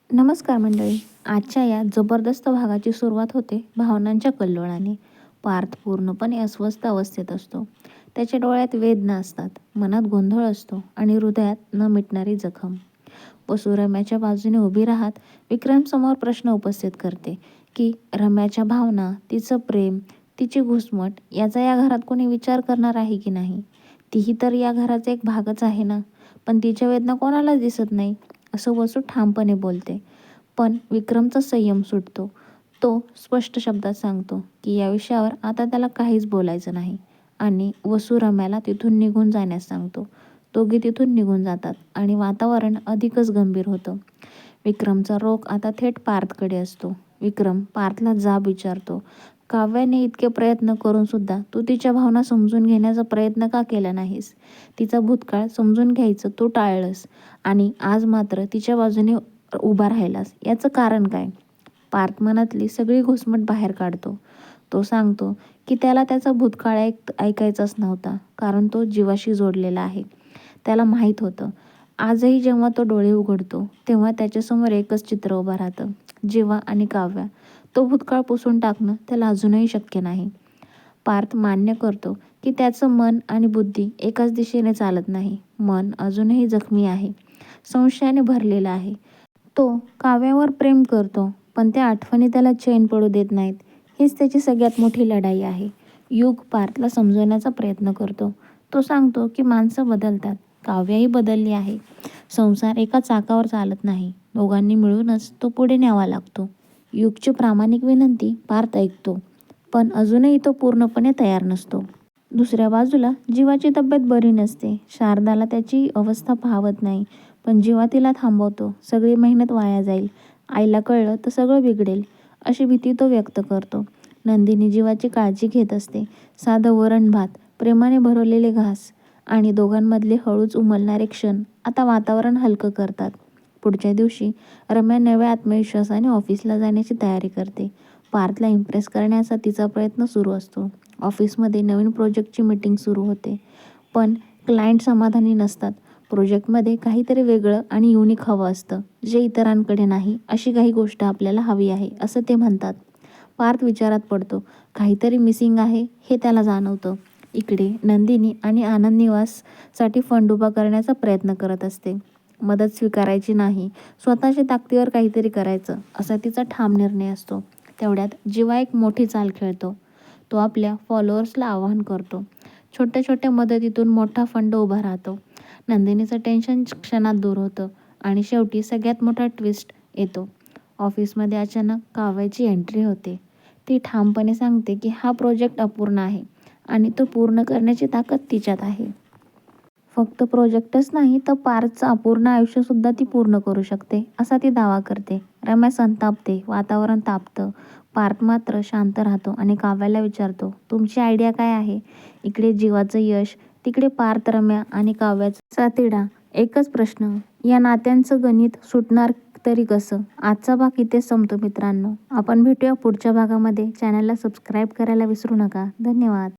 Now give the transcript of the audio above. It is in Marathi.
नमस्कार मंडळी. आजच्या या जबरदस्त भागाची सुरुवात होते भावनांच्या कल्लोळाने. पार्थ पूर्णपणे अस्वस्थ अवस्थेत असतो. त्याच्या डोळ्यात वेदना असतात, मनात गोंधळ असतो आणि हृदयात न मिटणारी जखम. वसू रम्याच्या बाजूने उभी राहत विक्रम समोर प्रश्न उपस्थित करते की रम्याच्या भावना, तिचं प्रेम, तिची घुसमट याचा या घरात कोणी विचार करणार आहे की नाही. तीही तर या घराचा एक भागच आहे ना. पण तिच्या वेदना कोणालाच दिसत नाही, असं वसू ठामपणे बोलते. पण विक्रमचा संयम सुटतो. तो स्पष्ट शब्दात सांगतो की या विषयावर आता त्याला काहीच बोलायचं नाही आणि वसू रम्याला तिथून निघून जाण्यास सांगतो. दोघे तिथून निघून जातात आणि वातावरण अधिकच गंभीर होतं. विक्रमचा रोख आता थेट पार्थकडे असतो. विक्रम पार्थला जाब विचारतो, काव्याने इतके प्रयत्न करून सुद्धा तू तिच्या भावना समजून घेण्याचा प्रयत्न का केला नाहीस? तिचा भूतकाळ समजून घ्यायचं तू टाळलंस आणि आज मात्र तिच्या बाजूने उभा राहिलास. याचं कारण काय? पार्थ मनातली सगळी घुसमट बाहेर काढतो. तो सांगतो की त्याला त्याचा भूतकाळ ऐकायचाच नव्हता, कारण तो जीवाशी जोडलेला आहे. त्याला माहीत होतं, आजही जेव्हा तो डोळे उघडतो तेव्हा त्याच्यासमोर एकच चित्र उभं राहतं, जीवा आणि काव्या. तो भूतकाळ पुसून टाकणं त्याला अजूनही शक्य नाही. पार्थ मान्य करतो की त्याचं मन आणि बुद्धी एकाच दिशेने चालत नाही. मन अजूनही जखमी आहे, संशयाने भरलेला आहे. तो काव्यावर प्रेम करतो, पण त्या आठवणी त्याला चैन पडू देत नाहीत. हीच त्याची सगळ्यात मोठी लढाई आहे. युग पार्थला समजवण्याचा प्रयत्न करतो. तो सांगतो की माणसं बदलतात, काव्याही बदलली आहे. संसार एका चाकावर चालत नाही, दोघांनी मिळूनच तो पुढे न्यावा लागतो. युगची प्रामाणिक विनंती पार्थ ऐकतो, पण अजूनही तो पूर्णपणे तयार नसतो. दुसऱ्या बाजूला जीवाची तब्येत बरी नसते. शारदाला त्याची अवस्था पाहवत नाही, पण जीवा तिला थांबवतो. सगळी मेहनत वाया जाईल, आईला कळलं तर सगळं बिघडेल, अशी भीती तो व्यक्त करतो. नंदिनी जीवाची काळजी घेत असते. साधं वरण भात, प्रेमाने भरवलेले घास आणि दोघांमधले हळूच उमलणारे क्षण आता वातावरण हलकं करतात. पुढच्या दिवशी रम्या नव्या आत्मविश्वासाने ऑफिसला जाण्याची तयारी करते. पार्थला इम्प्रेस करण्याचा तिचा प्रयत्न सुरू असतो. ऑफिसमध्ये नवीन प्रोजेक्टची मीटिंग सुरू होते, पण क्लायंट समाधानी नसतात. प्रोजेक्टमध्ये काहीतरी वेगळं आणि युनिक हवं असतं, जे इतरांकडे नाही. अशी काही गोष्ट आपल्याला हवी आहे, असं ते म्हणतात. पार्थ विचारात पडतो. काहीतरी मिसिंग आहे हे त्याला जाणवतं. इकडे नंदिनी आणि आनंद निवाससाठी फंड उभा करण्याचा प्रयत्न करत असते. मदत स्वीकारायची नाही, स्वतःच्या ताकदीवर काहीतरी करायचं, असा तिचा ठाम निर्णय असतो. तेवढ्यात जीवा एक मोठी चाल खेळतो. तो आपल्या फॉलोअर्सला आवाहन करतो. छोट्या छोट्या मदतीतून मोठा फंड उभा राहतो. नंदिनीचं टेन्शन क्षणात दूर होतं आणि शेवटी सगळ्यात मोठा ट्विस्ट येतो. ऑफिसमध्ये अचानक काव्याची एंट्री होते. ती ठामपणे सांगते की हा प्रोजेक्ट अपूर्ण आहे आणि तो पूर्ण करण्याची ताकद तिच्यात आहे. फक्त प्रोजेक्टच नाही तर पार्थचं अपूर्ण आयुष्यसुद्धा ती पूर्ण करू शकते, असा ती दावा करते. रम्या संतापते, वातावरण तापतं. पार्थ मात्र शांत राहतो आणि काव्याला विचारतो, तुमची आयडिया काय आहे? इकडे जीवाचं यश, तिकडे पार्थ, रम्या आणि काव्याचा तिढा. एकच प्रश्न, या नात्यांचं गणित सुटणार तरी कसं? आजचा भाग इथेच संपतो मित्रांनो. आपण भेटूया पुढच्या भागामध्ये. चॅनलला सबस्क्राईब करायला विसरू नका. धन्यवाद.